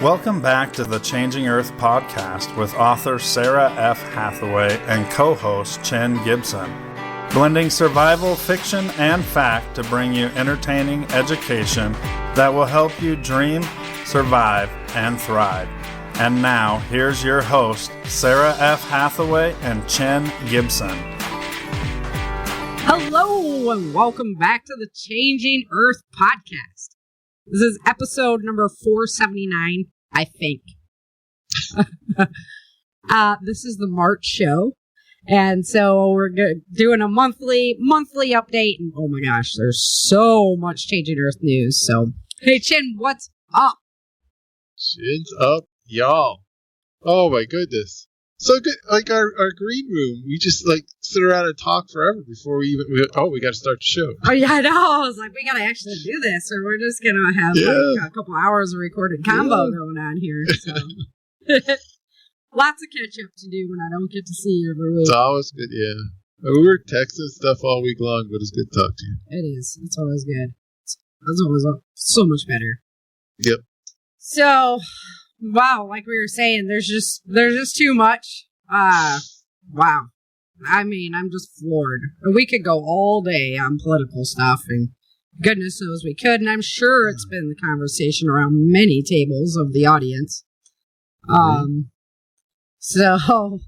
Welcome back to the Changing Earth podcast with author Sarah F. Hathaway and co-host Chen Gibson. Blending survival, fiction, and fact to bring you entertaining education that will help you dream, survive, and thrive. And now, here's your host, Sarah F. Hathaway and Chen Gibson. Hello, and welcome back to the Changing Earth podcast. This is episode number 479, I think. This is the March show. And so we're doing a monthly update. And oh my gosh, there's so much Changing Earth news. So, hey, Chin, what's up? Chin's up, y'all. Oh my goodness. So good. Like our green room, we just like sit around and talk forever before we got to start the show. Oh yeah, I know. I was like, we got to actually do this, or we're just going to have like a couple hours of recorded combo going on here. So. Lots of catch up to do when I don't get to see you every week. It's always good, yeah. We were texting stuff all week long, but it's good to talk to you. It is. It's always good. It's always so much better. Yep. So, wow, like we were saying, there's just too much. Wow. I mean, I'm just floored. We could go all day on political stuff, and goodness knows we could, and I'm sure it's been the conversation around many tables of the audience. So,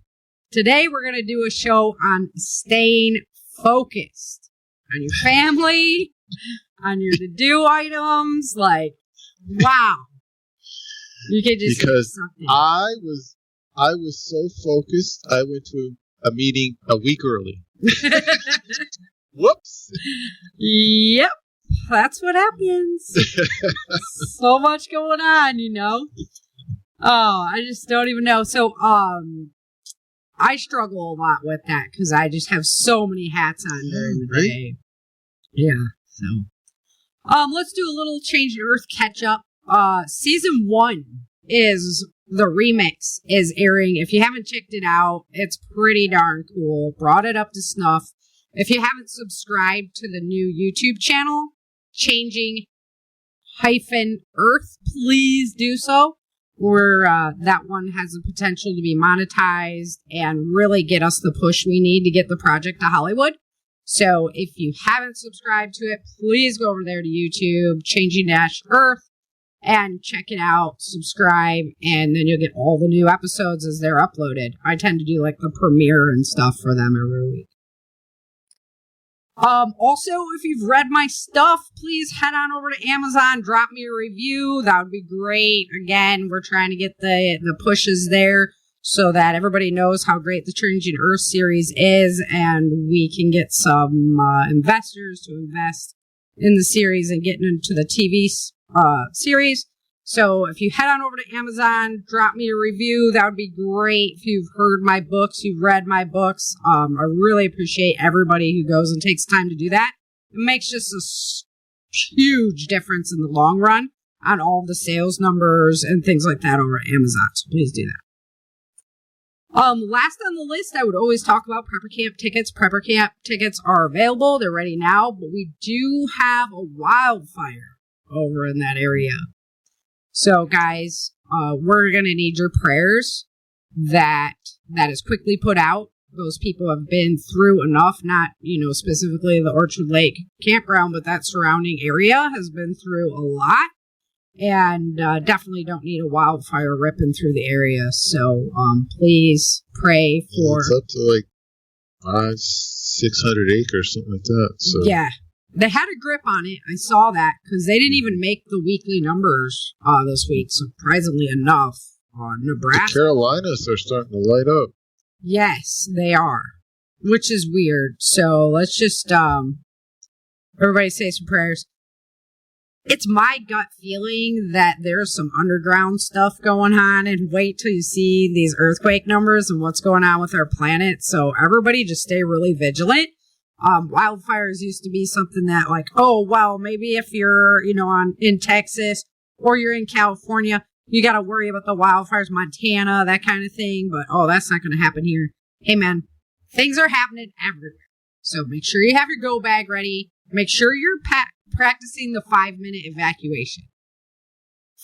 today we're going to do a show on staying focused on your family, on your to-do items. Like, wow. You can just because I was so focused, I went to a meeting a week early. Whoops. Yep. That's what happens. So much going on, you know. Oh, I just don't even know. So, I struggle a lot with that because I just have so many hats on during the day. Yeah. So, let's do a little Change Your Earth catch up. Season 1 is the remix is airing. If you haven't checked it out, it's pretty darn cool. Brought it up to snuff. If you haven't subscribed to the new YouTube channel, Changing Earth, please do so. Where that one has the potential to be monetized and really get us the push we need to get the project to Hollywood. So if you haven't subscribed to it, please go over there to YouTube, Changing Earth, and check it out, subscribe, and then you'll get all the new episodes as they're uploaded. I tend to do like the premiere and stuff for them every week. Also, if you've read my stuff, please head on over to Amazon, drop me a review. That would be great. Again, we're trying to get the pushes there so that everybody knows how great the Changing Earth series is, and we can get some investors to invest in the series and getting into the TV series. So if you head on over to Amazon, drop me a review. That would be great. If you've heard my books, you've read my books, I really appreciate everybody who goes and takes time to do that. It makes just a huge difference in the long run on all the sales numbers and things like that over at Amazon. So please do that. Last on the list, I would always talk about Prepper Camp tickets. Prepper Camp tickets are available. They're ready now, but we do have a wildfire over in that area. So, guys, we're going to need your prayers that is quickly put out. Those people have been through enough, not, specifically the Orchard Lake campground, but that surrounding area has been through a lot. And definitely don't need a wildfire ripping through the area. So, please pray for... It's up to like 600 acres, something like that. So. Yeah. They had a grip on it. I saw that because they didn't even make the weekly numbers this week, surprisingly enough. Nebraska. The Carolinas are starting to light up. Yes, they are, which is weird. So let's just everybody say some prayers. It's my gut feeling that there's some underground stuff going on, and wait till you see these earthquake numbers and what's going on with our planet. So everybody just stay really vigilant. Wildfires used to be something that like, oh, well, maybe if you're, in Texas or you're in California, you got to worry about the wildfires, Montana, that kind of thing. But, oh, that's not going to happen here. Hey, man, things are happening everywhere. So make sure you have your go bag ready. Make sure you're practicing the 5-minute evacuation.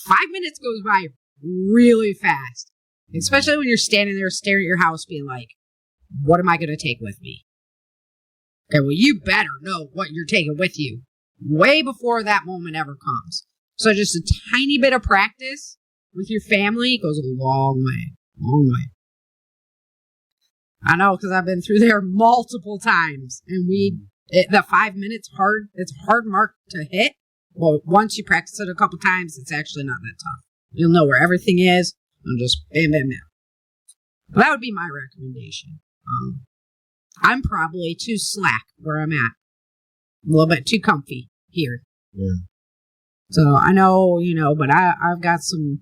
5 minutes goes by really fast. Especially when you're standing there staring at your house being like, what am I going to take with me? Okay, well, you better know what you're taking with you way before that moment ever comes. So just a tiny bit of practice with your family goes a long way. Long way. I know, because I've been through there multiple times. And the 5 minutes hard, it's a hard mark to hit. Well, once you practice it a couple times, it's actually not that tough. You'll know where everything is and just bam, bam, bam. That would be my recommendation. I'm probably too slack where I'm at. A little bit too comfy here. Yeah. So I know, but I've got some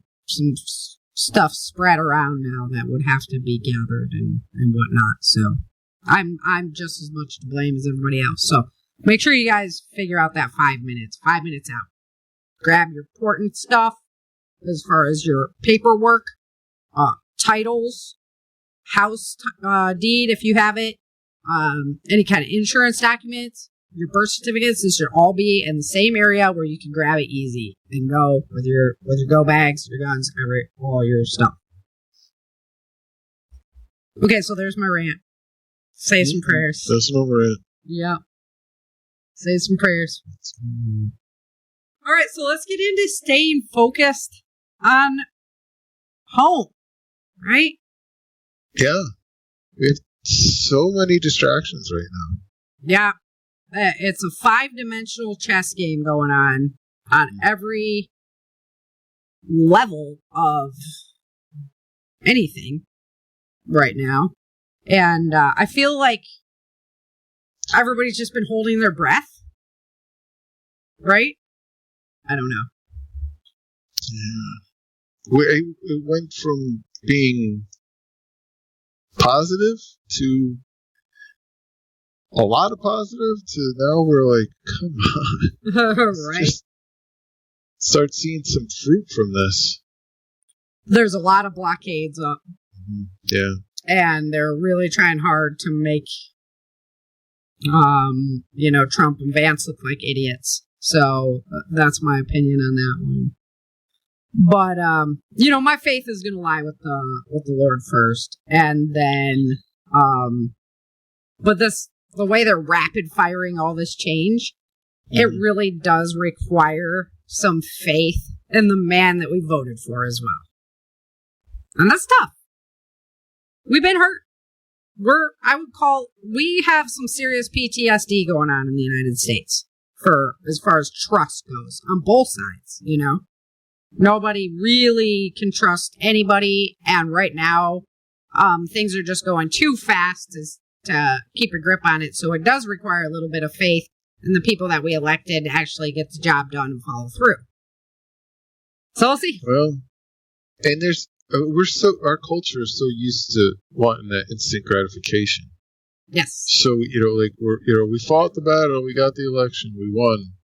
stuff spread around now that would have to be gathered and whatnot. So I'm just as much to blame as everybody else. So make sure you guys figure out that 5 minutes. 5 minutes out. Grab your important stuff as far as your paperwork, titles, house deed if you have it, any kind of insurance documents, your birth certificates. This should all be in the same area where you can grab it easy and go with your go bags, your guns, all your stuff. Okay, so there's my rant. Say some prayers. That's my rant. Yeah. Say some prayers. All right, so let's get into staying focused on home, right? Yeah. We have so many distractions right now. Yeah. It's a 5-dimensional chess game going on every level of anything right now. And I feel like everybody's just been holding their breath. Right? I don't know. Yeah. It went from being positive to a lot of positive to now we're like, come on. Right. Just start seeing some fruit from this. There's a lot of blockades up. Mm-hmm. Yeah. And they're really trying hard to make, Trump and Vance look like idiots. So that's my opinion on that one. But, my faith is going to lie with the Lord first. And then, but the way they're rapid firing all this change, it really does require some faith in the man that we voted for as well. And that's tough. We've been hurt. We have some serious PTSD going on in the United States as far as trust goes on both sides, Nobody really can trust anybody. And right now, things are just going too fast to keep a grip on it. So it does require a little bit of faith in the people that we elected to actually get the job done and follow through. So we'll see. Well, and our culture is so used to wanting that instant gratification. Yes. So, we fought the battle, we got the election, we won.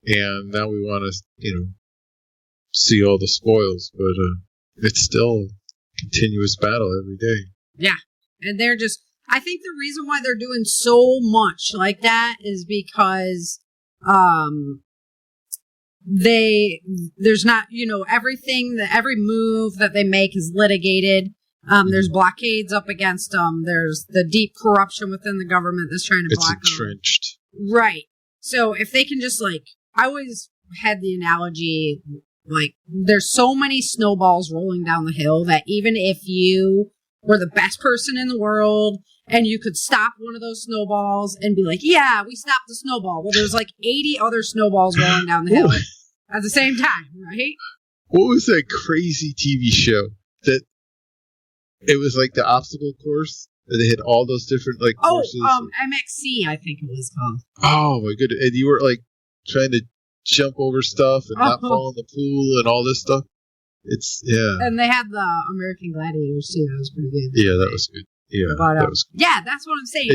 And now we want to, see all the spoils, but it's still a continuous battle every day. Yeah. And I think the reason why they're doing so much like that is because there's not, every move that they make is litigated. There's blockades up against them. There's the deep corruption within the government that's trying to block them. It's entrenched. Right. So if they can just I always had the analogy, there's so many snowballs rolling down the hill that even if you were the best person in the world and you could stop one of those snowballs and be like, yeah, we stopped the snowball. Well, there's 80 other snowballs rolling down the hill at the same time, right? What was that crazy TV show that it was the obstacle course? And they had all those different courses. MXC, I think it was called. Oh my goodness. And you were trying to jump over stuff and not fall in the pool and all this stuff. And they had the American Gladiators too. That was pretty good. Yeah, that was good. Yeah, that was good. Yeah, that's what I'm saying.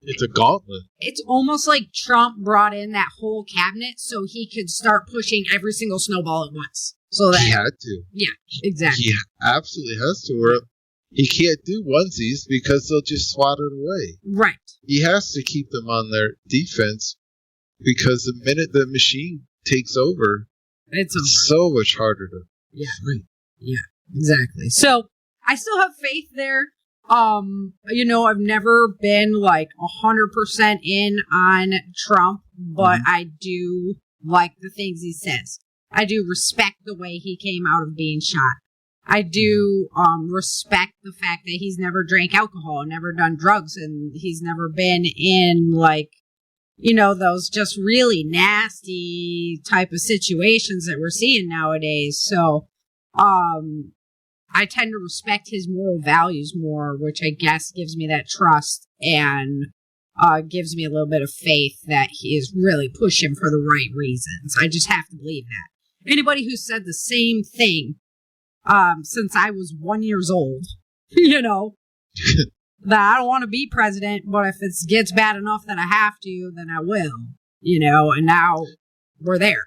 It's a gauntlet. It's almost like Trump brought in that whole cabinet so he could start pushing every single snowball at once. So that he had to. Yeah, exactly. He absolutely has to. Or he can't do onesies because they'll just swat it away. Right. He has to keep them on their defense because the minute the machine takes over, it's so much harder Yeah. Right. Yeah, exactly. So I still have faith there. I've never been like 100% in on Trump, but I do like the things he says. I do respect the way he came out of being shot. I do respect the fact that he's never drank alcohol, never done drugs, and he's never been in like, those just really nasty type of situations that we're seeing nowadays. So, I tend to respect his moral values more, which I guess gives me that trust and gives me a little bit of faith that he is really pushing for the right reasons. I just have to believe that. Anybody who said the same thing since I was 1 year old, that I don't want to be president, but if it gets bad enough that I have to, then I will, and now we're there.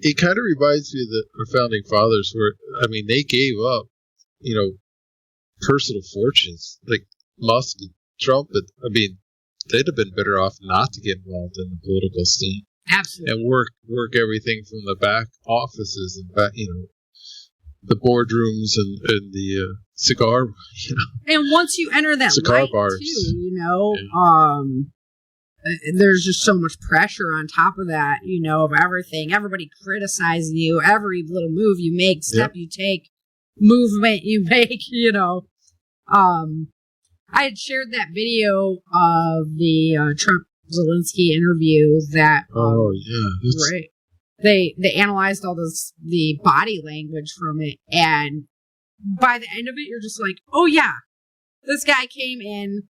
It kind of reminds me of our founding fathers where, they gave up, personal fortunes like Musk and Trump. But, they'd have been better off not to get involved in the political scene. Absolutely. And work everything from the back offices and back, the boardrooms and the cigar, And once you enter that cigar light, bars, too, there's just so much pressure on top of that, of everything. Everybody criticizing you, every little move you make, step you take, movement you make, I had shared that video of the Trump-Zelensky interview that... right. They analyzed all the body language from it, and by the end of it, you're just like, oh yeah, this guy came in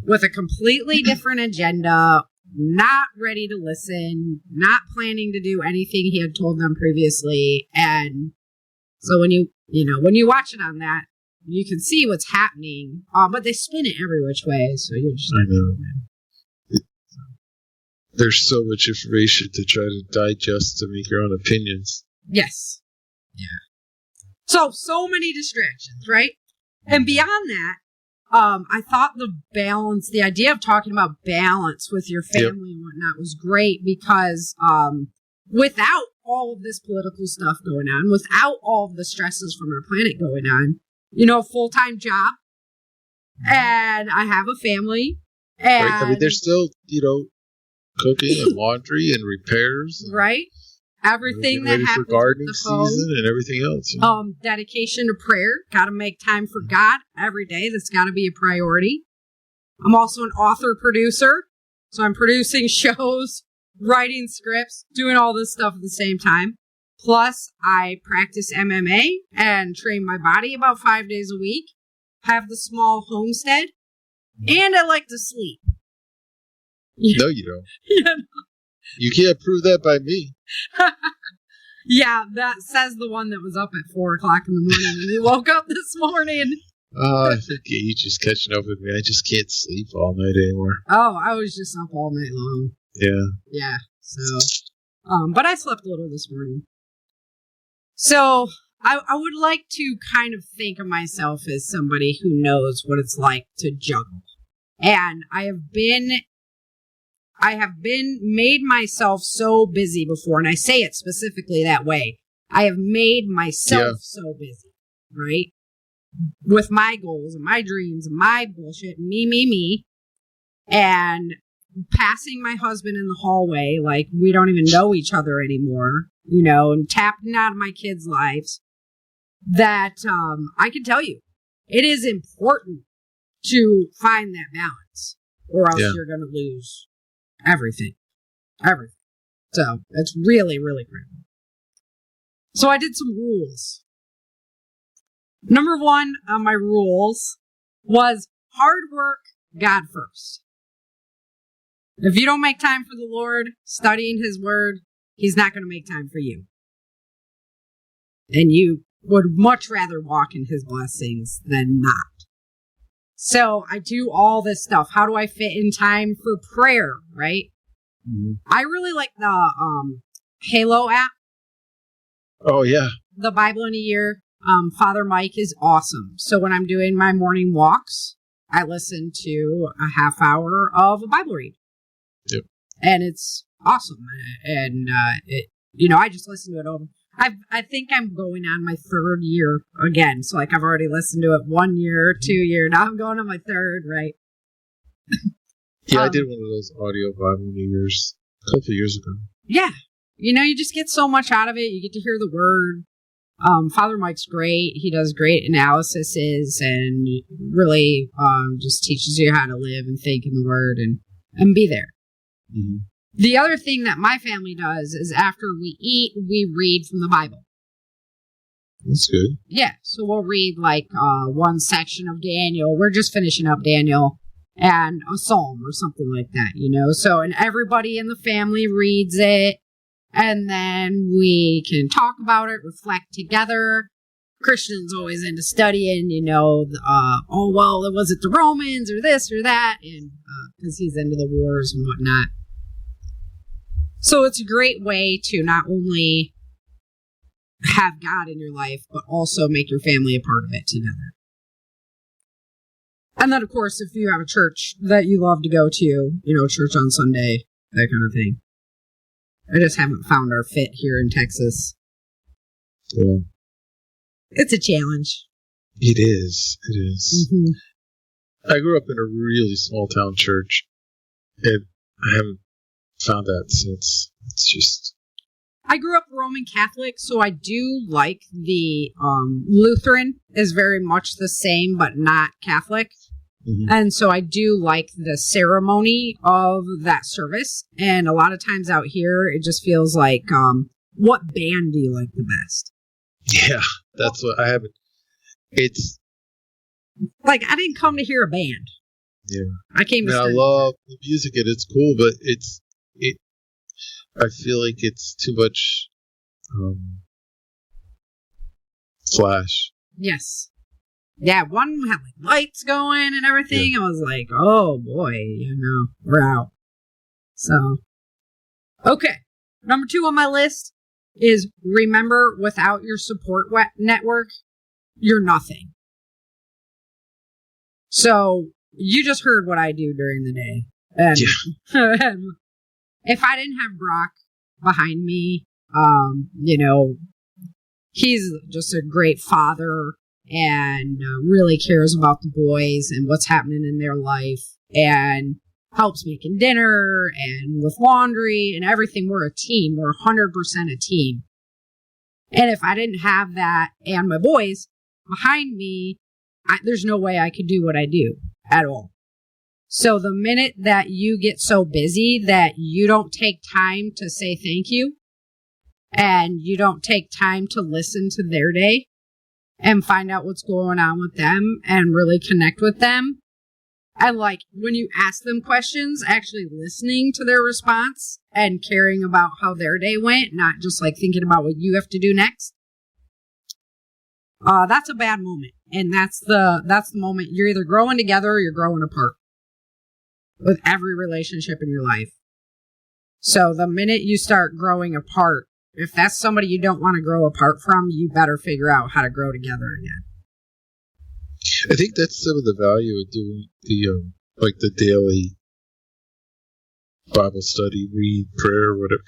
with a completely different agenda, not ready to listen, not planning to do anything he had told them previously. And so when you watch it on that, you can see what's happening, but they spin it every which way. So you're just like, I know. There's so much information to try to digest to make your own opinions. Yes. Yeah. So many distractions, right? And beyond that, I thought the idea of talking about balance with your family and whatnot was great because without all of this political stuff going on, without all of the stresses from our planet going on, a full-time job, and I have a family, and... Right. There's still, cooking and laundry and repairs. Right. Everything that happens for gardening with the home, season and everything else. Dedication to prayer. Got to make time for God every day. That's got to be a priority. I'm also an author producer, so I'm producing shows, writing scripts, doing all this stuff at the same time. Plus, I practice MMA and train my body about 5 days a week. Have the small homestead, and I like to sleep. No, you don't. You can't prove that by me. Yeah, that says the one that was up at 4 o'clock in the morning when you woke up this morning. I think you're just catching up with me. I just can't sleep all night anymore. Oh, I was just up all night long. Yeah. Yeah, so... but I slept a little this morning. So, I would like to kind of think of myself as somebody who knows what it's like to juggle. And I have made myself so busy before, and I say it specifically that way. I have made myself so busy, right? With my goals and my dreams and my bullshit, me. And passing my husband in the hallway like we don't even know each other anymore, and tapping out of my kids' lives, that I can tell you, it is important to find that balance, or else you're going to lose everything. So it's really, really critical. So I did some rules. Number 1 on my rules was hard work, God first. If you don't make time for the Lord, studying His Word, He's not going to make time for you. And you would much rather walk in His blessings than not. So I do all this stuff. How do I fit in time for prayer, right? Mm-hmm. I really like the Halo app. Oh, yeah. The Bible in a Year. Father Mike is awesome. So when I'm doing my morning walks, I listen to a half hour of a Bible read. Yep. And it's awesome. And, I just listen to it over. I think I'm going on my third year again. So, like, I've already listened to it 1 year, 2 year. Now I'm going on my third, right? Yeah, I did one of those audio Bible New Year's a couple of years ago. Yeah. You just get so much out of it. You get to hear the word. Father Mike's great. He does great analyses and really just teaches you how to live and think in the word and be there. Mm-hmm. The other thing that my family does is after we eat, we read from the Bible. That's good. Yeah, so we'll read like one section of Daniel. We're just finishing up Daniel and a psalm or something like that, So, and everybody in the family reads it, and then we can talk about it, reflect together. Christian's always into studying, was it the Romans or this or that? And because he's into the wars and whatnot. So it's a great way to not only have God in your life, but also make your family a part of it together. And then, of course, if you have a church that you love to go to, church on Sunday, that kind of thing. I just haven't found our fit here in Texas. Yeah. It's a challenge. It is. It is. Mm-hmm. I grew up in a really small town church, and I haven't found that since. It's just... I grew up Roman Catholic, so I do like the Lutheran is very much the same, but not Catholic. Mm-hmm. And so I do like the ceremony of that service. And a lot of times out here, it just feels like, what band do you like the best? Yeah, that's what I haven't. It's like, I didn't come to hear a band. Yeah. I came to I love the music and it's cool, but I feel like it's too much flash. Yes. Yeah, one had like lights going and everything. Yeah. I was like, oh boy, we're out. So, okay. Number 2 on my list is remember without your support network, you're nothing. So, you just heard what I do during the day. And if I didn't have Brock behind me, he's just a great father and really cares about the boys and what's happening in their life and helps making dinner and with laundry and everything. We're a team. We're 100% a team. And if I didn't have that and my boys behind me, there's no way I could do what I do at all. So the minute that you get so busy that you don't take time to say thank you and you don't take time to listen to their day and find out what's going on with them and really connect with them. And like when you ask them questions, actually listening to their response and caring about how their day went, not just like thinking about what you have to do next. That's a bad moment. And that's the moment you're either growing together or you're growing apart with every relationship in your life. So the minute you start growing apart, if that's somebody you don't want to grow apart from, you better figure out how to grow together again. I think that's some of the value of doing the daily Bible study, read, prayer, whatever.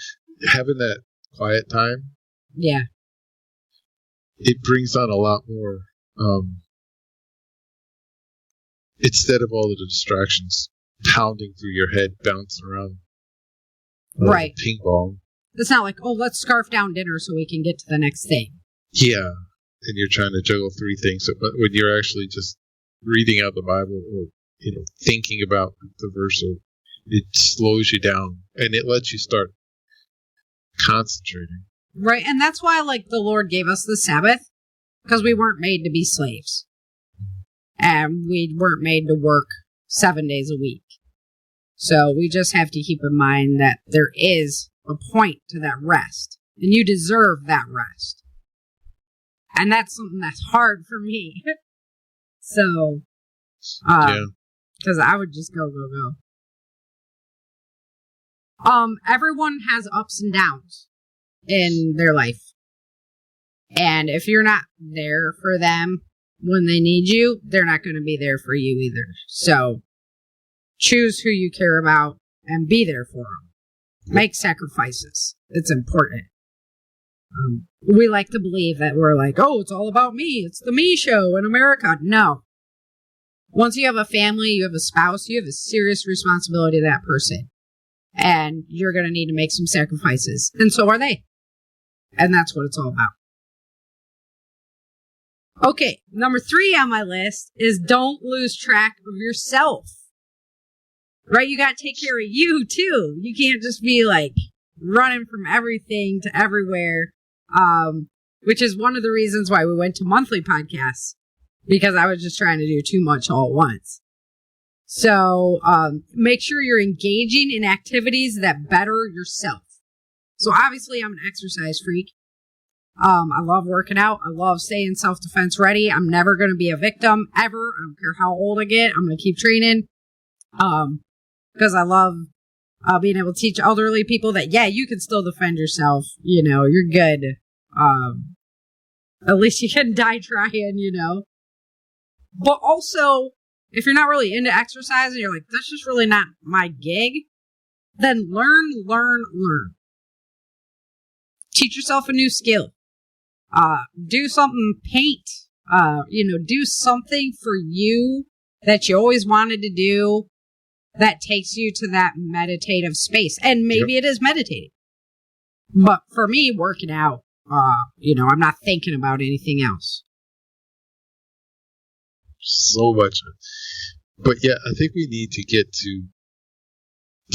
Having that quiet time. Yeah. It brings on a lot more, instead of all of the distractions pounding through your head, bouncing around. Right. Ping pong. It's not like, let's scarf down dinner so we can get to the next thing. Yeah. And you're trying to juggle 3 things. But when you're actually just reading out the Bible or, thinking about the verse, it slows you down and it lets you start concentrating. Right. And that's why, the Lord gave us the Sabbath, because we weren't made to be slaves. And we weren't made to work 7 days a week. So we just have to keep in mind that there is a point to that rest. And you deserve that rest. And that's something that's hard for me. So, because I would just go. Everyone has ups and downs in their life. And if you're not there for them when they need you, they're not going to be there for you either. So, choose who you care about and be there for them. Make sacrifices. It's important. We like to believe that we're like, oh, it's all about me. It's the me show in America. No. Once you have a family, you have a spouse, you have a serious responsibility to that person. And you're going to need to make some sacrifices. And so are they. And that's what it's all about. Okay, number 3 on my list is don't lose track of yourself. Right? You got to take care of you, too. You can't just be like running from everything to everywhere. Which is one of the reasons why we went to monthly podcasts. Because I was just trying to do too much all at once. So, make sure you're engaging in activities that better yourself. So obviously I'm an exercise freak. I love working out. I love staying self-defense ready. I'm never going to be a victim ever. I don't care how old I get. I'm going to keep training. Because I love, being able to teach elderly people that, yeah, you can still defend yourself. You know, you're good. At least you can die trying, you know. But also, if you're not really into exercise and you're like, that's just really not my gig, then learn. Teach yourself a new skill. Do something, paint. Do something for you that you always wanted to do that takes you to that meditative space. And maybe it is meditating. But for me, working out, I'm not thinking about anything else. So much. But yeah, I think we need to get to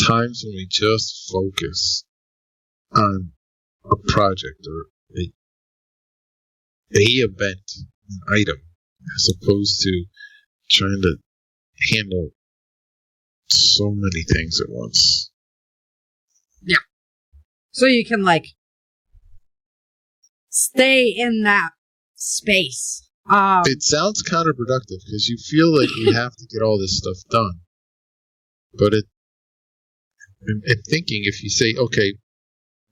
times when we just focus on a project or a event, an item, as opposed to trying to handle so many things at once. Yeah. So you can stay in that space. It sounds counterproductive because you feel like you have to get all this stuff done. But I'm thinking if you say, okay,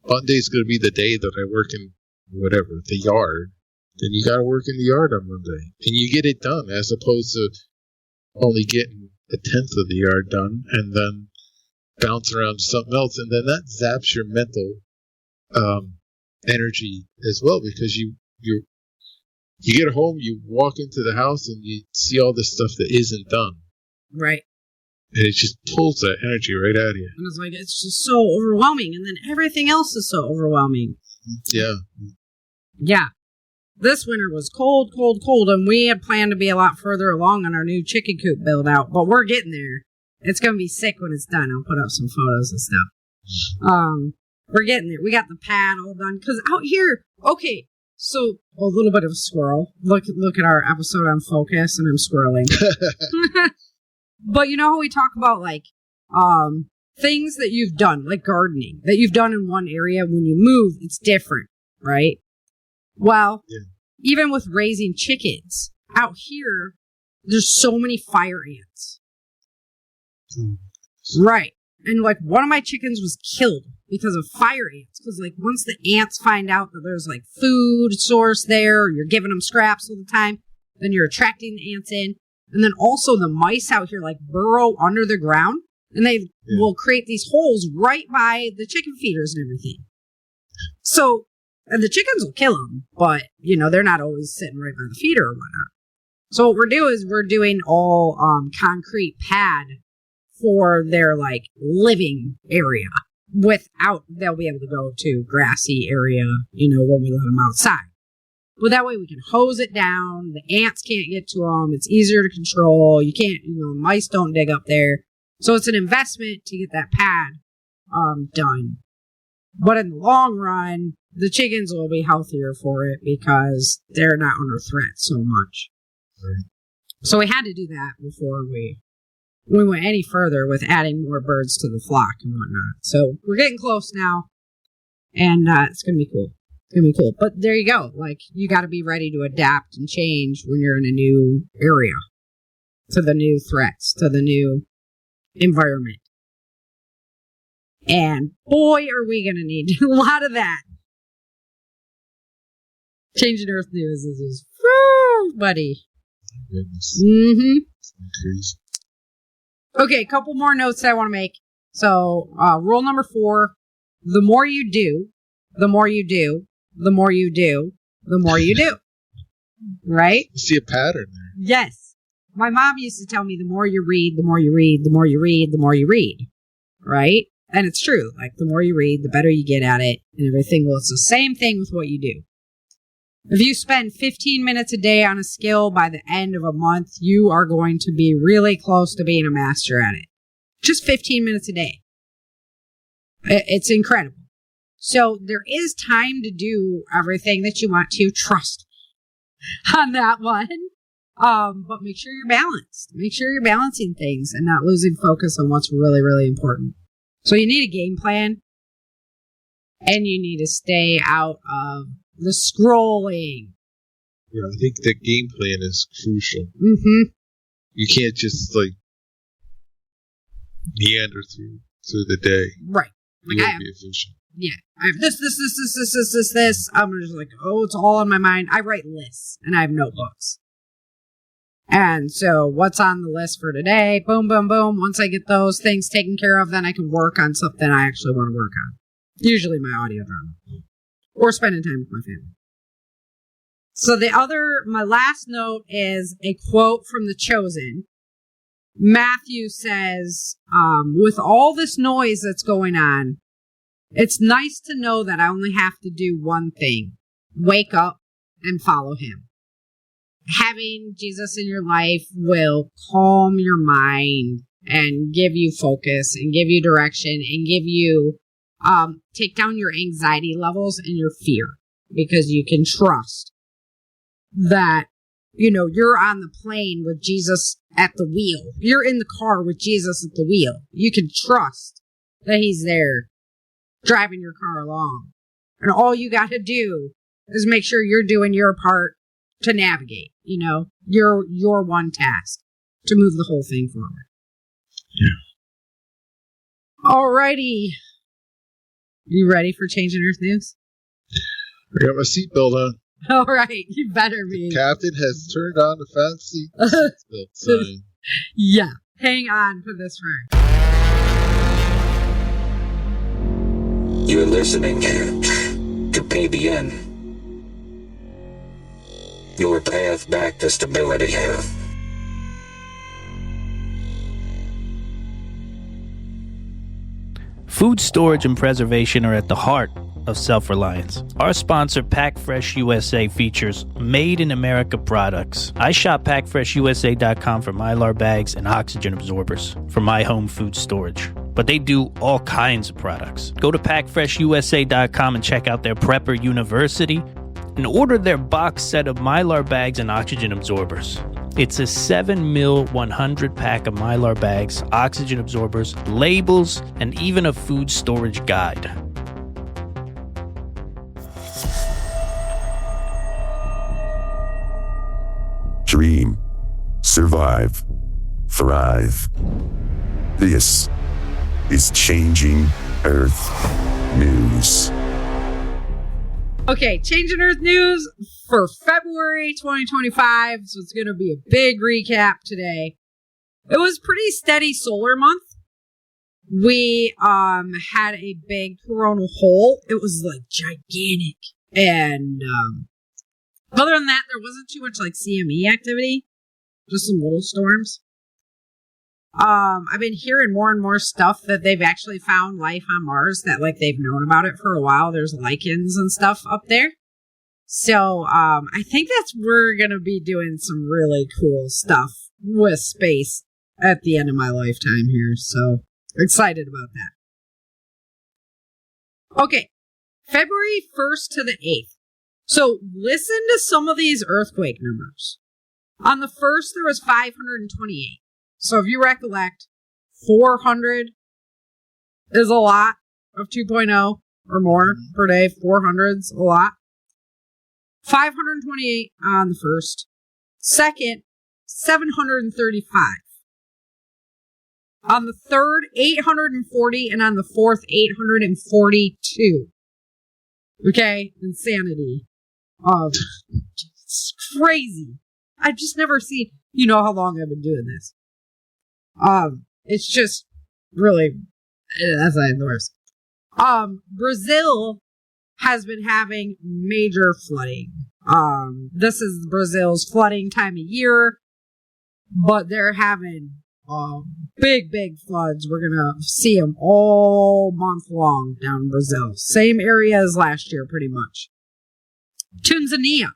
Monday's going to be the day that I work in whatever, the yard, then you got to work in the yard on Monday. And you get it done as opposed to only getting a tenth of the yard done and then bounce around to something else. And then that zaps your mental energy as well because you get home, you walk into the house, and you see all this stuff that isn't done. Right. And it just pulls that energy right out of you. And it's like, it's just so overwhelming. And then everything else is so overwhelming. Yeah. Yeah. This winter was cold, and we had planned to be a lot further along on our new chicken coop build out, but we're getting there. It's going to be sick when it's done. I'll put up some photos and stuff. We're getting there. We got the pad all done. Because out here, okay, so a little bit of a squirrel. Look at our episode on focus, and I'm squirreling. But you know how we talk about things that you've done, like gardening, that you've done in one area. When you move, it's different, right? Well, even with raising chickens out here, there's so many fire ants. Right. And one of my chickens was killed because of fire ants. Because once the ants find out that there's food source there, or you're giving them scraps all the time, then you're attracting the ants in. And then also the mice out here burrow under the ground, and they will create these holes right by the chicken feeders and everything. So, and the chickens will kill them, but they're not always sitting right by the feeder or whatnot. So what we're doing all concrete pad for their living area. Without, they'll be able to go to grassy area, when we let them outside. But that way we can hose it down. The ants can't get to them. It's easier to control. You can't, mice don't dig up there. So it's an investment to get that pad done. But in the long run, the chickens will be healthier for it because they're not under threat so much. Right. So we had to do that before we went any further with adding more birds to the flock and whatnot. So we're getting close now, and it's going to be cool. It's going to be cool. But there you go. You got to be ready to adapt and change when you're in a new area to the new threats, to the new environment. And boy, are we going to need a lot of that. Changing Earth News is buddy. Goodness. Mm-hmm. Crazy. Okay, a couple more notes that I want to make. So, rule number 4, the more you do, the more you do, the more you do. Right? You see a pattern there. Yes. My mom used to tell me the more you read, the more you read, the more you read, the more you read. Right? And it's true. Like, the more you read, the better you get at it and everything. Well, it's the same thing with what you do. If you spend 15 minutes a day on a skill, by the end of a month, you are going to be really close to being a master at it. Just 15 minutes a day. It's incredible. So there is time to do everything that you want to. Trust me on that one. But make sure you're balanced. Make sure you're balancing things and not losing focus on what's really, really important. So you need a game plan. And you need to stay out of the scrolling. Yeah, I think the game plan is crucial. Mm-hmm. You can't just, like, meander through the day. Right. You won't be efficient. Yeah. I have this. I'm just like, oh, it's all on my mind. I write lists, and I have notebooks. And so what's on the list for today? Boom, boom, boom. Once I get those things taken care of, then I can work on something I actually want to work on. Usually my audio drama. Or spending time with my family. So my last note is a quote from The Chosen. Matthew says, with all this noise that's going on, it's nice to know that I only have to do one thing. Wake up and follow him. Having Jesus in your life will calm your mind and give you focus and give you direction and give you, take down your anxiety levels and your fear, because you can trust that, you're on the plane with Jesus at the wheel. You're in the car with Jesus at the wheel. You can trust that he's there driving your car along. And all you got to do is make sure you're doing your part to navigate, your one task to move the whole thing forward. Yeah. Alrighty. You ready for Changing Earth News? I got my seatbelt on. All right, you better be. The captain has turned on the fancy seatbelt sign. Yeah, hang on for this ride. You're listening to PBN. Your path back to stability. Food storage and preservation are at the heart of self-reliance. Our sponsor, PackFresh USA, features Made in America products. I shop PackFreshUSA.com for Mylar bags and oxygen absorbers for my home food storage. But they do all kinds of products. Go to PackFreshUSA.com and check out their Prepper University and order their box set of Mylar bags and oxygen absorbers. It's a 7 mil 100 pack of Mylar bags, oxygen absorbers, labels, and even a food storage guide. Dream, survive, thrive. This is Changing Earth News. Okay, Changing Earth News for February 2025. So it's going to be a big recap today. It was pretty steady solar month. We had a big coronal hole. It was like gigantic. And other than that, there wasn't too much like CME activity. Just some little storms. I've been hearing more and more stuff that they've actually found life on Mars, that like they've known about it for a while. There's lichens and stuff up there. So, I think we're going to be doing some really cool stuff with space at the end of my lifetime here. So excited about that. Okay. February 1st to the 8th. So listen to some of these earthquake numbers. On the 1st, there was 528. So if you recollect, 400 is a lot of 2.0 or more per day. 400's a lot. 528 on the 1st. Second, 735. On the 3rd, 840. And on the 4th, 842. Okay? Insanity. It's crazy. I've just never seen, how long I've been doing this. It's just really, that's not the worst. Brazil has been having major flooding. This is Brazil's flooding time of year, but they're having big floods. We're going to see them all month long down in Brazil. Same area as last year, pretty much. Tanzania,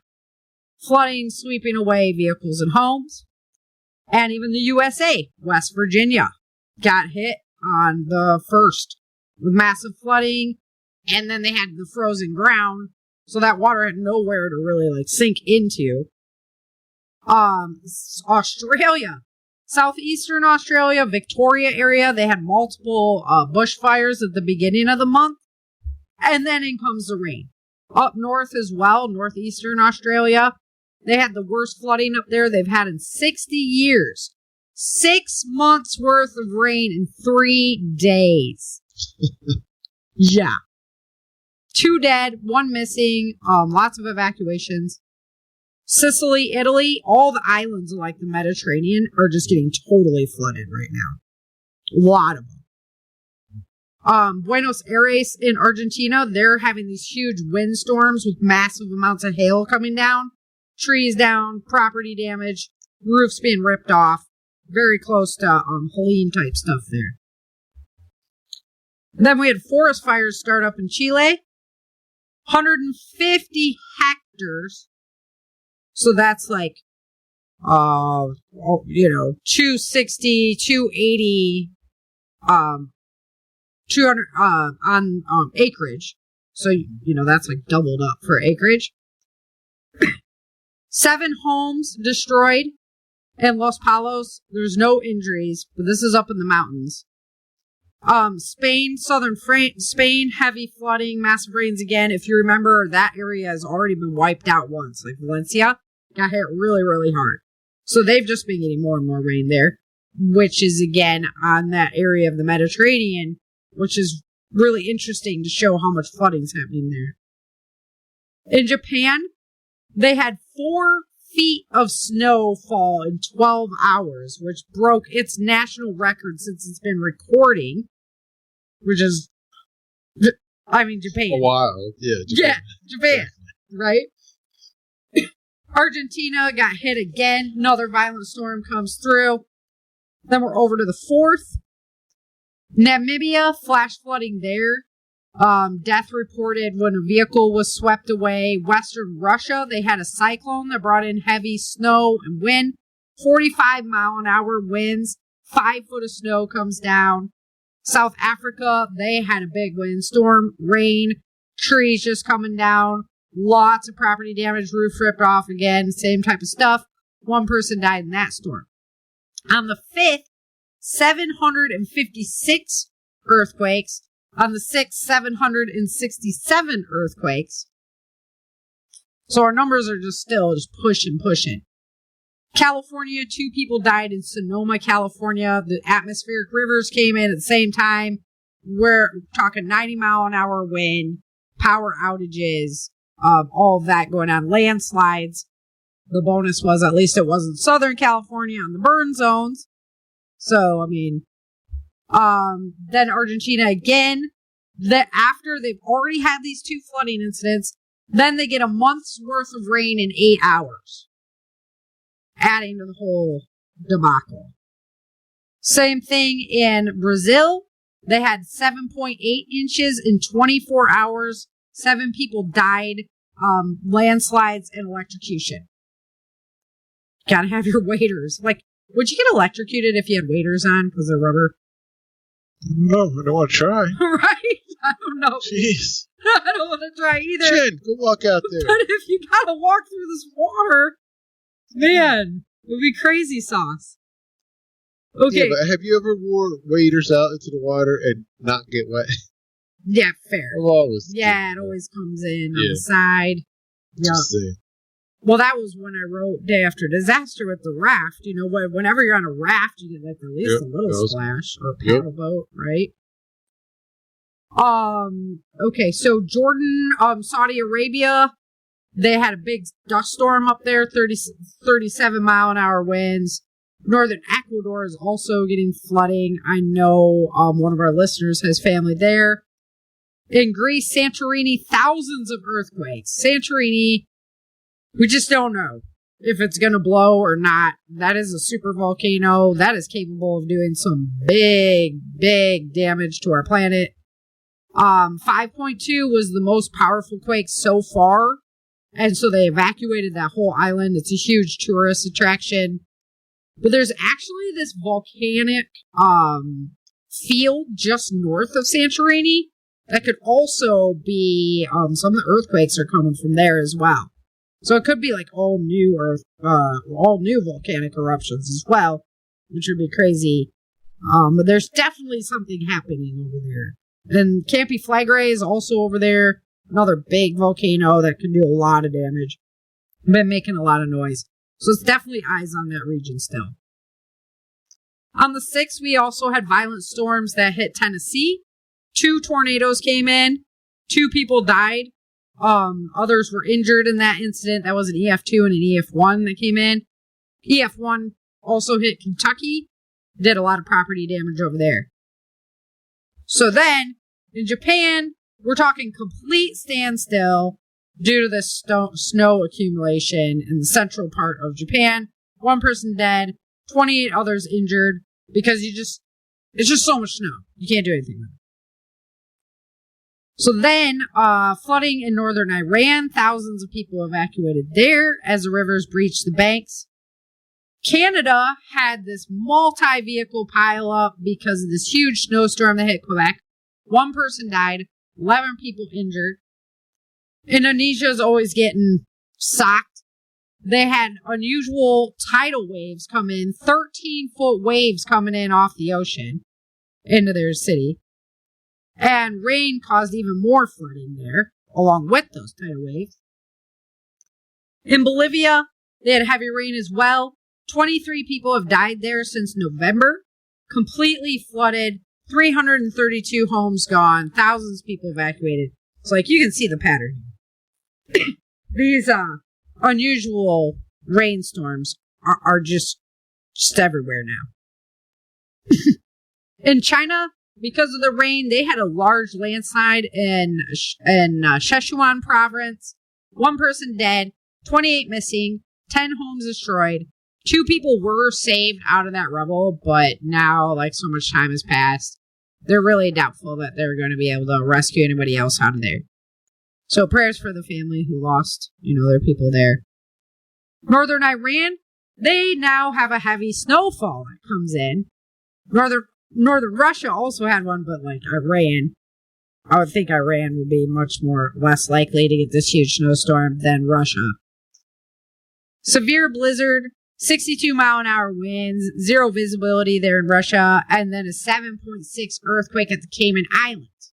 flooding sweeping away vehicles and homes. And even the USA, West Virginia, got hit on the 1st with massive flooding. And then they had the frozen ground, so that water had nowhere to really sink into. Australia, southeastern Australia, Victoria area, they had multiple bushfires at the beginning of the month, and then in comes the rain. Up north as well, northeastern Australia, they had the worst flooding up there they've had in 60 years. 6 months worth of rain in 3 days. Yeah. 2 dead, 1 missing, lots of evacuations. Sicily, Italy, all the islands of the Mediterranean are just getting totally flooded right now. A lot of them. Buenos Aires in Argentina, they're having these huge windstorms with massive amounts of hail coming down. Trees down, property damage, roofs being ripped off. Very close to Helene type stuff there. Then we had forest fires start up in Chile. 150 hectares. So that's 260, 280, 200 on acreage. So, that's doubled up for acreage. 7 homes destroyed in Los Palos. There's no injuries, but this is up in the mountains. Spain, southern Spain, heavy flooding, massive rains again. If you remember, that area has already been wiped out once. Valencia got hit really, really hard. So they've just been getting more and more rain there, which is again on that area of the Mediterranean, which is really interesting to show how much flooding's happening there. In Japan, they had 4 feet of snow fall in 12 hours, which broke its national record since it's been recording, which is, Japan. A while. Yeah, Japan. Yeah, Japan, right? Argentina got hit again. Another violent storm comes through. Then we're over to the 4th. Namibia, flash flooding there. Death reported when a vehicle was swept away. Western Russia, they had a cyclone that brought in heavy snow and wind. 45-mile-an-hour winds. 5 foot of snow comes down. South Africa, they had a big windstorm. Rain. Trees just coming down. Lots of property damage. Roof ripped off again. Same type of stuff. 1 person died in that storm. On the 5th, 756 earthquakes. On the 6th, 767 earthquakes. So our numbers are just pushing. California, 2 people died in Sonoma, California. The atmospheric rivers came in at the same time. We're talking 90-mile-an-hour wind, power outages, all of that going on. Landslides. The bonus was at least it wasn't Southern California on the burn zones. So, then Argentina again, that after they've already had these 2 flooding incidents, then they get a month's worth of rain in 8 hours, adding to the whole debacle. Same thing in Brazil. They had 7.8 inches in 24 hours. 7 people died, landslides and electrocution. Gotta have your waders. Would you get electrocuted if you had waders on because they're rubber? No, I don't want to try. Right? I don't know. Jeez. I don't want to try either. Jen, go walk out there. But if you gotta walk through this water, man, it would be crazy sauce. Okay. Yeah, but have you ever wore waders out into the water and not get wet? Yeah, fair. I've always. Yeah, it always comes in on the side. Yeah. Well, that was when I wrote Day After Disaster with the raft. Whenever you're on a raft, you get at least a little splash or a paddle boat, right? Okay, so Jordan, Saudi Arabia, they had a big dust storm up there, 37-mile-an-hour winds. Northern Ecuador is also getting flooding. I know one of our listeners has family there. In Greece, Santorini, thousands of earthquakes. Santorini, we just don't know if it's going to blow or not. That is a super volcano. That is capable of doing some big, big damage to our planet. 5.2 was the most powerful quake so far. And so they evacuated that whole island. It's a huge tourist attraction. But there's actually this volcanic field just north of Santorini that could also be, some of the earthquakes are coming from there as well. So it could be like all new volcanic eruptions as well, which would be crazy. But there's definitely something happening over there. And Campi Flagre is also over there. Another big volcano that can do a lot of damage. Been making a lot of noise. So it's definitely eyes on that region still. On the 6th, we also had violent storms that hit Tennessee. 2 tornadoes came in. 2 people died. Others were injured in that incident. That was an EF2 and an EF1 that came in. EF1 also hit Kentucky. Did a lot of property damage over there. So then, in Japan, we're talking complete standstill due to this snow accumulation in the central part of Japan. 1 person dead, 28 others injured because it's just so much snow. You can't do anything with it. So then, flooding in northern Iran, thousands of people evacuated there as the rivers breached the banks. Canada had this multi-vehicle pileup because of this huge snowstorm that hit Quebec. 1 person died, 11 people injured. Indonesia is always getting socked. They had unusual tidal waves come in, 13-foot waves coming in off the ocean into their city. And rain caused even more flooding there, along with those tidal waves. In Bolivia, they had heavy rain as well. 23 people have died there since November. Completely flooded. 332 homes gone. Thousands of people evacuated. It's like, you can see the pattern. These unusual rainstorms are just everywhere now. In China, because of the rain, they had a large landslide in Sichuan province. 1 person dead, 28 missing, 10 homes destroyed. 2 people were saved out of that rubble, but now, like, so much time has passed, they're really doubtful that they're going to be able to rescue anybody else out of there. So prayers for the family who lost, their people there. Northern Iran, they now have a heavy snowfall that comes in. Northern Russia also had one, but like Iran, I would think Iran would be less likely to get this huge snowstorm than Russia. Severe blizzard, 62-mile-an-hour winds, 0 visibility there in Russia, and then a 7.6 earthquake at the Cayman Islands.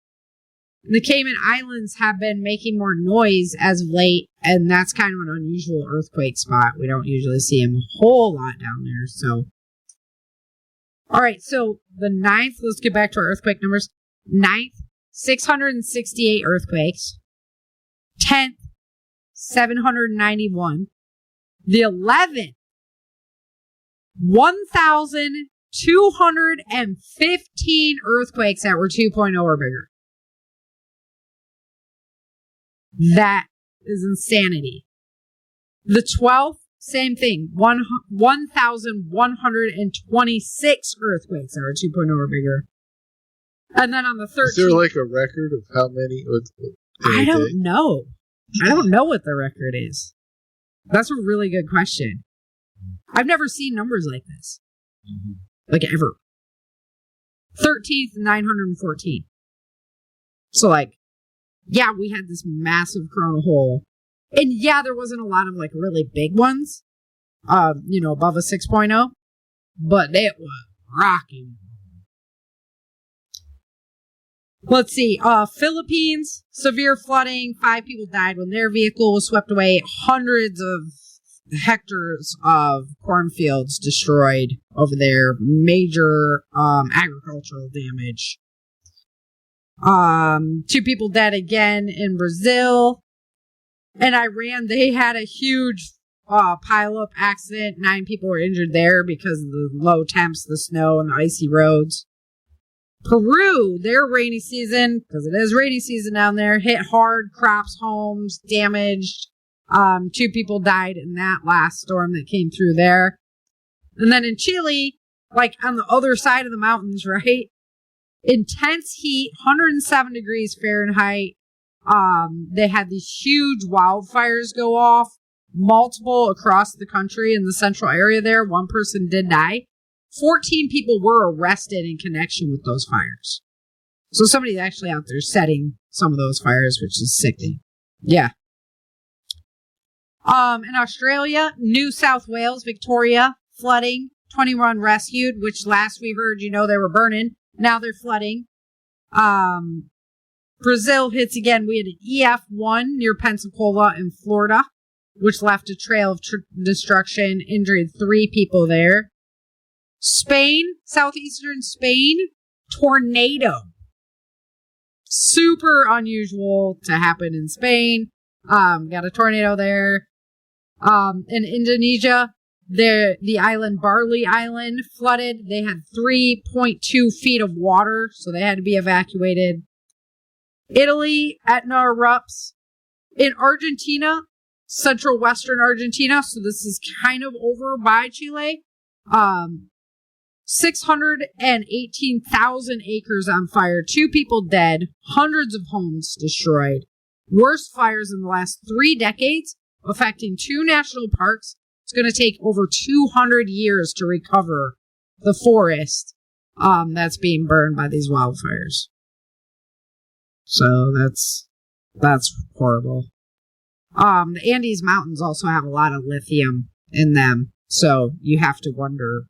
The Cayman Islands have been making more noise as of late, and that's kind of an unusual earthquake spot. We don't usually see them a whole lot down there, so. Alright, so the 9th, let's get back to our earthquake numbers. 9th, 668 earthquakes. 10th, 791. The 11th, 1,215 earthquakes that were 2.0 or bigger. That is insanity. The 12th, same thing. 1,126 earthquakes that are 2.0 or bigger. And then on the 13th... Is there like a record of how many? I don't know. I don't know what the record is. That's a really good question. I've never seen numbers like this. Mm-hmm. Like ever. 13th, 914. So like, yeah, we had this massive coronal hole. And yeah, there wasn't a lot of like really big ones, above a 6.0, but it was rocking. Let's see, Philippines, severe flooding, 5 people died when their vehicle was swept away, hundreds of hectares of cornfields destroyed over there, major agricultural damage. 2 people dead again in Brazil. In Iran, they had a huge pile-up accident. 9 people were injured there because of the low temps, the snow, and the icy roads. Peru, their rainy season, because it is rainy season down there, hit hard, crops, homes, damaged. 2 people died in that last storm that came through there. And then in Chile, like on the other side of the mountains, right? Intense heat, 107 degrees Fahrenheit. They had these huge wildfires go off, multiple across the country in the central area there. 1 person did die. 14 people were arrested in connection with those fires. So somebody's actually out there setting some of those fires, which is sickening. Yeah. In Australia, New South Wales, Victoria, flooding, 21 rescued, which last we heard, they were burning. Now they're flooding. Brazil hits again. We had an EF1 near Pensacola in Florida, which left a trail of destruction, injured 3 people there. Spain, southeastern Spain, tornado. Super unusual to happen in Spain. Got a tornado there. In Indonesia, the island Bali Island flooded. They had 3.2 feet of water, so they had to be evacuated. Italy, Etna erupts. In Argentina, central western Argentina, so this is kind of over by Chile. 618,000 acres on fire, 2 people dead, hundreds of homes destroyed. Worst fires in the last 3 decades, affecting 2 national parks. It's going to take over 200 years to recover the forest that's being burned by these wildfires. So that's horrible. The Andes Mountains also have a lot of lithium in them, so you have to wonder.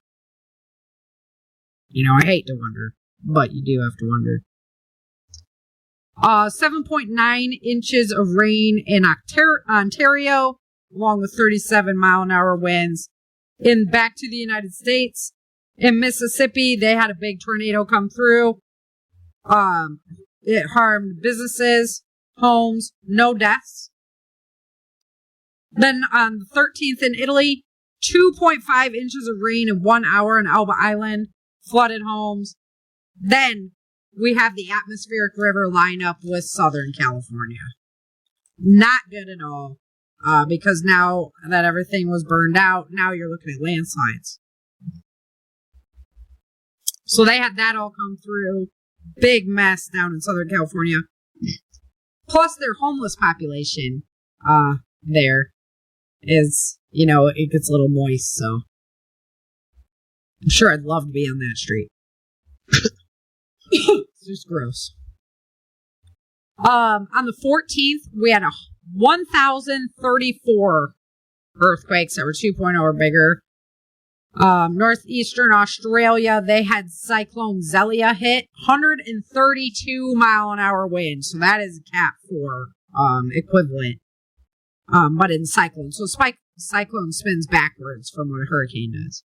I hate to wonder, but you do have to wonder. 7.9 inches of rain in Ontario, along with 37-mile-an-hour winds. Back to the United States, in Mississippi, they had a big tornado come through. It harmed businesses, homes, no deaths. Then on the 13th in Italy, 2.5 inches of rain in 1 hour on Elba Island, flooded homes. Then we have the atmospheric river line up with Southern California. Not good at all, because now that everything was burned out, now you're looking at landslides. So they had that all come through. Big mess down in Southern California. Plus their homeless population there is, it gets a little moist, so I'm sure I'd love to be on that street. It's just gross. On the 14th, we had 1,034 earthquakes that were 2.0 or bigger. Northeastern Australia, they had Cyclone Zelia hit, 132 mile an hour wind. So that is a Cat 4 equivalent, but in cyclone. So cyclone spins backwards from what a hurricane does.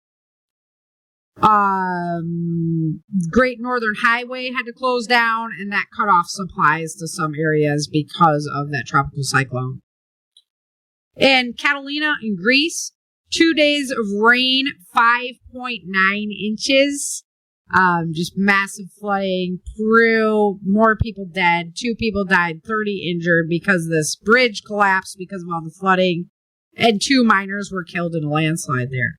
Great Northern Highway had to close down, and that cut off supplies to some areas because of that tropical cyclone. In Catalina in Greece, 2 days of rain, 5.9 inches. Just massive flooding. Peru, more people dead. 2 people died, 30 injured because this bridge collapsed because of all the flooding. And 2 miners were killed in a landslide there.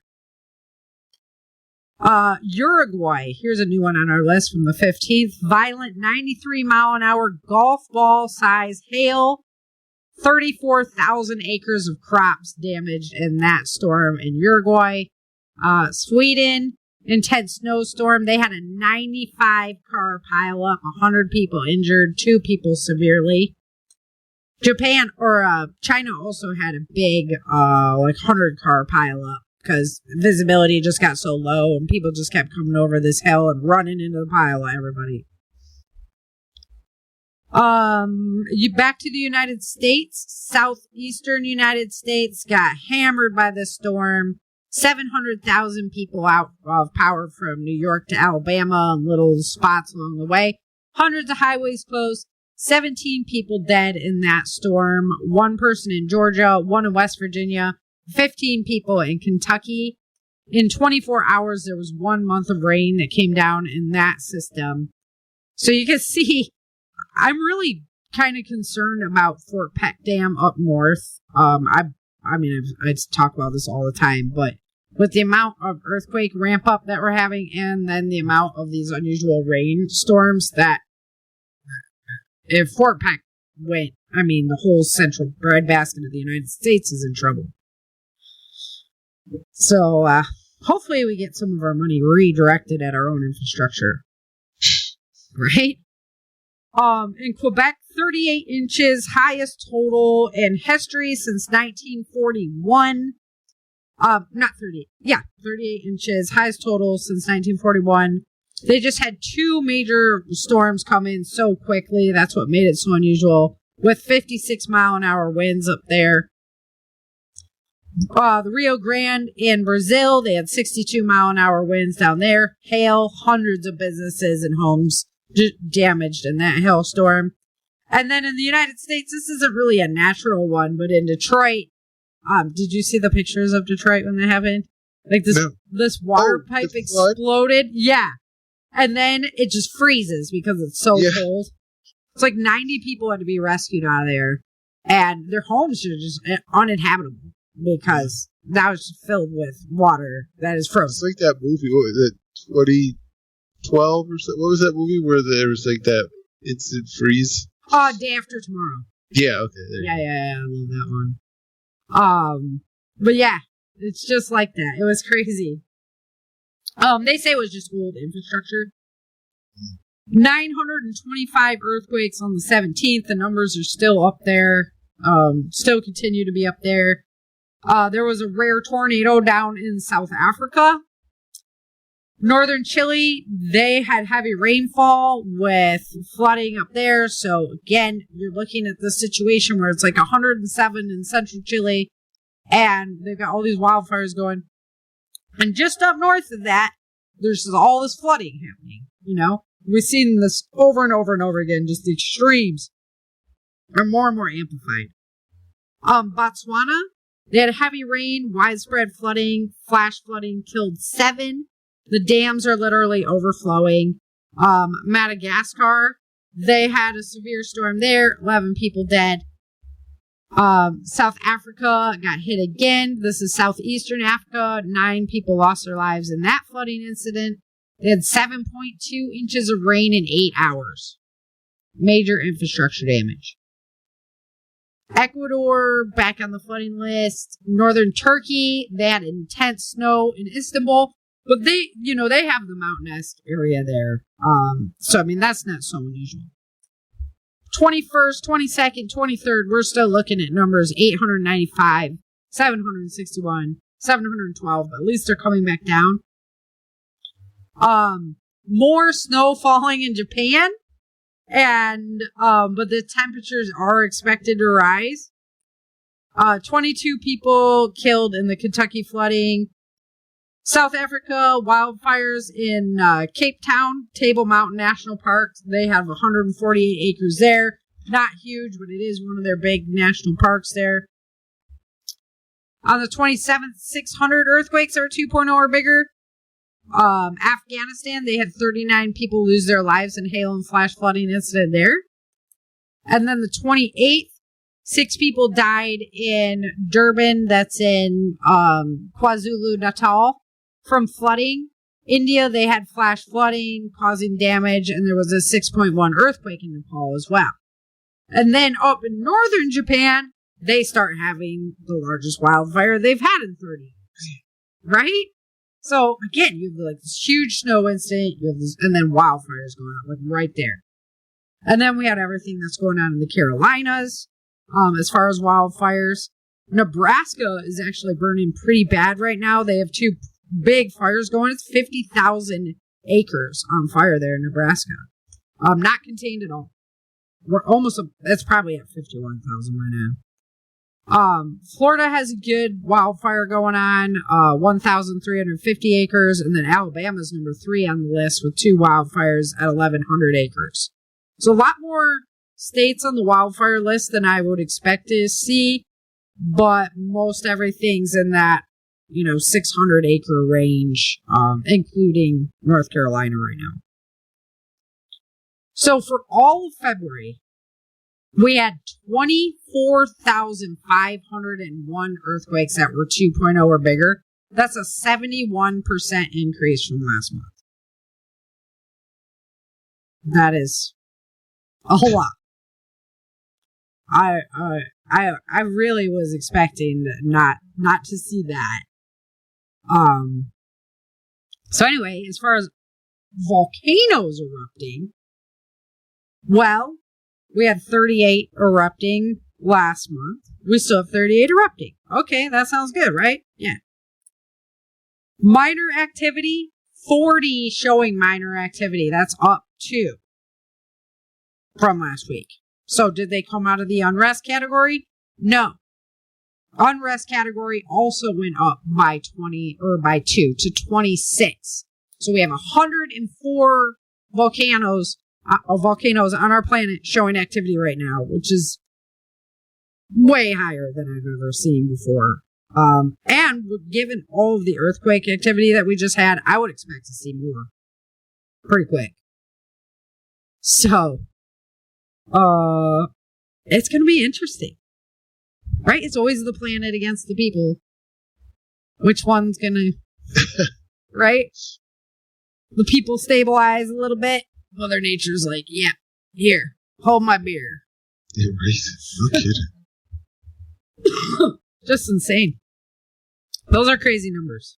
Uruguay, here's a new one on our list from the 15th. Violent 93 mile an hour golf ball size hail. 34,000 acres of crops damaged in that storm in Uruguay. Sweden, intense snowstorm. They had a 95 car pileup, 100 people injured, 2 people severely. China also had a big, 100 car pileup because visibility just got so low and people just kept coming over this hill and running into the pile of everybody. Back to the United States. Southeastern United States got hammered by this storm. 700,000 people out of power from New York to Alabama and little spots along the way. Hundreds of highways closed. 17 people dead in that storm. 1 person in Georgia, 1 in West Virginia, 15 people in Kentucky. In 24 hours, there was 1 month of rain that came down in that system. So you can see, I'm really kind of concerned about Fort Peck Dam up north. I talk about this all the time, but with the amount of earthquake ramp up that we're having, and then the amount of these unusual rainstorms, that if Fort Peck went, the whole central breadbasket of the United States is in trouble. So hopefully we get some of our money redirected at our own infrastructure. Right? In Quebec, 38 inches, highest total in history since 1941. Not 38. Yeah, 38 inches, highest total since 1941. They just had 2 major storms come in so quickly. That's what made it so unusual. With 56-mile-an-hour winds up there. The Rio Grande in Brazil, they had 62-mile-an-hour winds down there. Hail, hundreds of businesses and homes damaged in that hailstorm. And then in the United States, this isn't really a natural one, but in Detroit, did you see the pictures of Detroit when that happened? Like this water pipe exploded. Yeah. And then it just freezes because it's so cold. It's like 90 people had to be rescued out of there, and their homes are just uninhabitable because that was just filled with water that is frozen. It's like that movie, what was it, 2012 or so? What was that movie where there was like that instant freeze? Day After Tomorrow. Yeah, okay. Yeah, I love that one. But yeah, it's just like that. It was crazy. They say it was just old infrastructure. 925 earthquakes on the 17th. The numbers are still up there. Still continue to be up there. There was a rare tornado down in South Africa. Northern Chile, they had heavy rainfall with flooding up there. So again, you're looking at this situation where it's like 107 in central Chile, and they've got all these wildfires going. And just up north of that, there's all this flooding happening, We've seen this over and over and over again. Just the extremes are more and more amplified. Botswana, they had heavy rain, widespread flooding, flash flooding, killed 7. The dams are literally overflowing. Madagascar, they had a severe storm there, 11 people dead. South Africa got hit again. This is southeastern Africa. 9 people lost their lives in that flooding incident. They had 7.2 inches of rain in 8 hours. Major infrastructure damage. Ecuador, back on the flooding list. Northern Turkey, they had intense snow in Istanbul. But they have the mountainous area there. So, that's not so unusual. 21st, 22nd, 23rd, we're still looking at numbers 895, 761, 712, but at least they're coming back down. More snow falling in Japan, and but the temperatures are expected to rise. 22 people killed in the Kentucky flooding. South Africa, wildfires in Cape Town, Table Mountain National Park. They have 148 acres there. Not huge, but it is one of their big national parks there. On the 27th, 600 earthquakes are 2.0 or bigger. Afghanistan, they had 39 people lose their lives in hail and flash flooding incident there. And then the 28th, 6 people died in Durban, that's in KwaZulu-Natal, from flooding. India, they had flash flooding causing damage, and there was a 6.1 earthquake in Nepal as well. And then up in northern Japan, they start having the largest wildfire they've had in 30 years. Right? So, again, you have like this huge snow incident, you have this, and then wildfires going on, like right there. And then we had everything that's going on in the Carolinas, as far as wildfires. Nebraska is actually burning pretty bad right now. They have 2 big fires going. It's 50,000 acres on fire there in Nebraska. Not contained at all. We're almost, that's probably at 51,000 right now. Florida has a good wildfire going on, 1,350 acres, and then Alabama's number 3 on the list with 2 wildfires at 1,100 acres. So a lot more states on the wildfire list than I would expect to see, but most everything's in that 600 acre range, including North Carolina right now. So for all of February, we had 24,501 earthquakes that were 2.0 or bigger. That's a 71% increase from last month. That is a whole lot. I really was expecting not to see that. So anyway, as far as volcanoes erupting, well, we had 38 erupting last month. We still have 38 erupting. Okay, that sounds good, right? Yeah. Minor activity, 40 showing minor activity. That's up 2 from last week. So did they come out of the unrest category? No. Unrest category also went up by 2 to 26. So we have 104 volcanoes on our planet showing activity right now, which is way higher than I've ever seen before. And given all of the earthquake activity that we just had, I would expect to see more pretty quick. So, it's going to be interesting, right? It's always the planet against the people. Which one's going to, right? The people stabilize a little bit. Mother Nature's like, yeah, here, hold my beer. Yeah, right. No kidding. Just insane. Those are crazy numbers.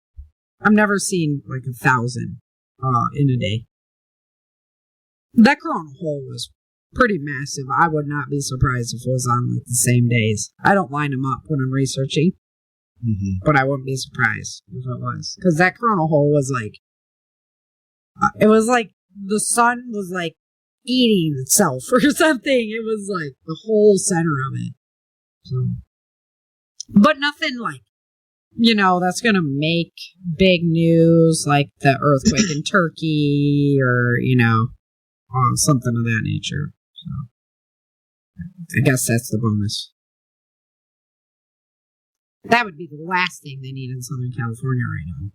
I've never seen like 1,000 in a day. That corona hole was pretty massive. I would not be surprised if it was on like the same days. I don't line them up when I'm researching, but I wouldn't be surprised if it was. Because that corona hole was like, it was like the sun was like eating itself or something. It was like the whole center of it. So, but nothing like, that's going to make big news like the earthquake in Turkey or, something of that nature. So, I guess that's the bonus. That would be the last thing they need in Southern California right now.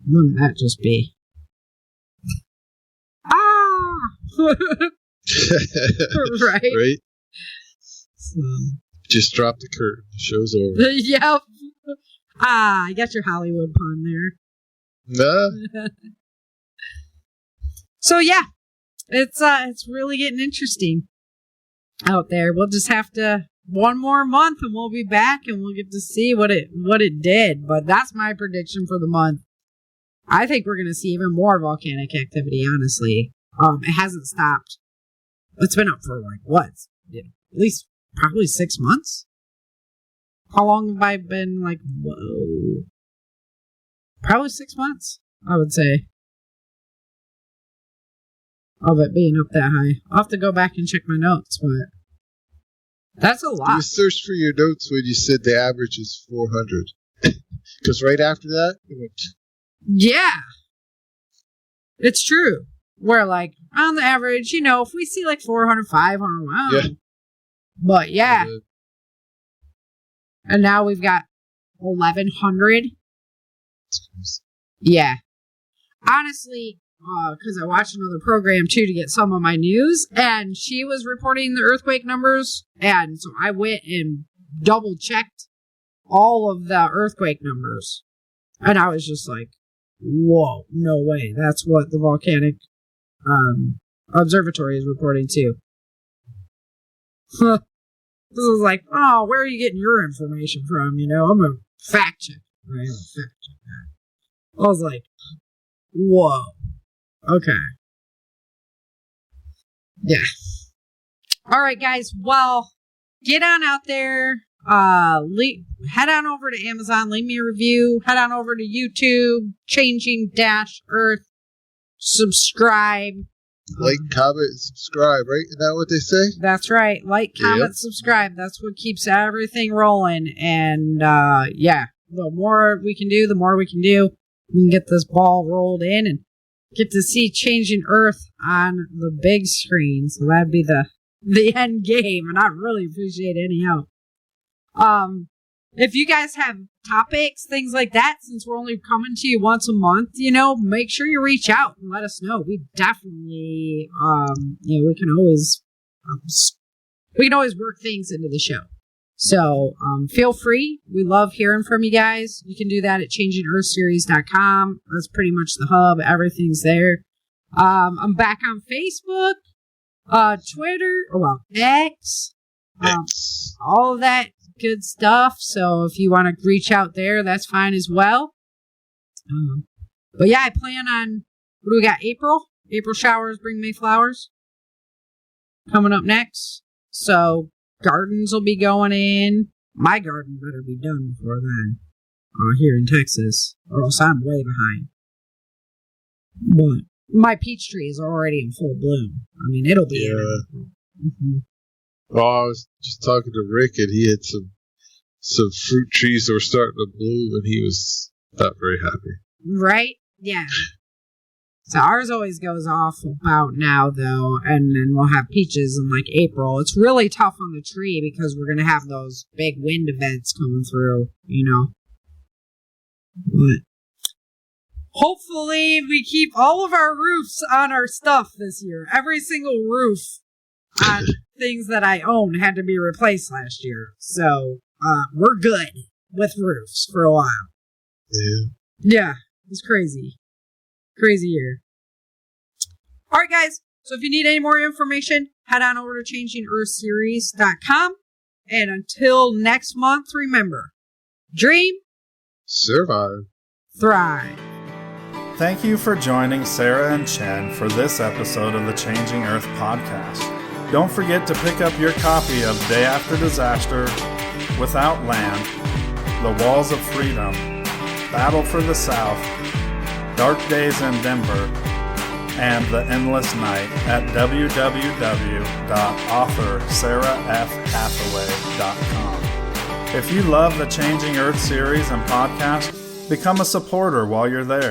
Wouldn't that just be? Right? Right? So. Just drop the curtain. The show's over. Yep. I got your Hollywood pun there. Nah. So yeah, it's really getting interesting out there. We'll just have to one more month and we'll be back and we'll get to see what it did. But that's my prediction for the month. I think we're going to see even more volcanic activity, honestly. It hasn't stopped. It's been up for like what? At least probably 6 months. How long have I been like, whoa? Probably 6 months, I would say. Of it being up that high. I'll have to go back and check my notes, but that's a lot. You searched for your notes when you said the average is 400. Because right after that, it went. Yeah. It's true. We're like, on the average, if we see like 400, 500, wow. Yeah. But yeah. And now we've got 1,100. Yeah. Honestly, because I watched another program too to get some of my news, and she was reporting the earthquake numbers, and so I went and double checked all of the earthquake numbers, and I was just like, whoa, no way. That's what the volcanic observatory is reporting too. This was like, oh, where are you getting your information from? I'm a fact checker, right? I'm a fact checker. I was like, whoa. Okay. Yeah. All right, guys. Well, get on out there. Head on over to Amazon. Leave me a review. Head on over to YouTube. Changing-Earth. Subscribe. Like, comment, subscribe, right? Isn't that what they say? That's right. Like, comment, subscribe. That's what keeps everything rolling. And, the more we can do, the more we can do. We can get this ball rolled in and get to see Changing Earth on the big screen. So that'd be the end game. And I'd really appreciate any help. if you guys have topics, things like that, since we're only coming to you once a month, make sure you reach out and let us know. We definitely, we can always work things into the show. So feel free. We love hearing from you guys. You can do that at changingearthseries.com. That's pretty much the hub. Everything's there. I'm back on Facebook, Twitter, X, all of that good stuff. So if you want to reach out there, that's fine as well. But yeah, I plan on, what do we got? April showers bring May flowers coming up next. So gardens will be going in. My garden better be done before then, here in Texas, or else I'm way behind. But my peach trees are already in full bloom. I mean, it'll be in April. Mm-hmm. Well, I was just talking to Rick, and he had some fruit trees that were starting to bloom, and he was not very happy. Right? Yeah. So ours always goes off about now, though, and then we'll have peaches in like April. It's really tough on the tree because we're going to have those big wind events coming through, But hopefully we keep all of our roofs on our stuff this year. Every single roof on things that I own had to be replaced last year. So we're good with roofs for a while. Yeah. Yeah, it's crazy. Crazy year. All right, guys. So if you need any more information, head on over to changingearthseries.com. And until next month, remember, dream, survive, thrive. Thank you for joining Sarah and Chen for this episode of the Changing Earth podcast. Don't forget to pick up your copy of Day After Disaster, Without Land, The Walls of Freedom, Battle for the South, Dark Days in Denver, and The Endless Night at www.authorSarahFHathaway.com. If you love the Changing Earth series and podcast, become a supporter while you're there.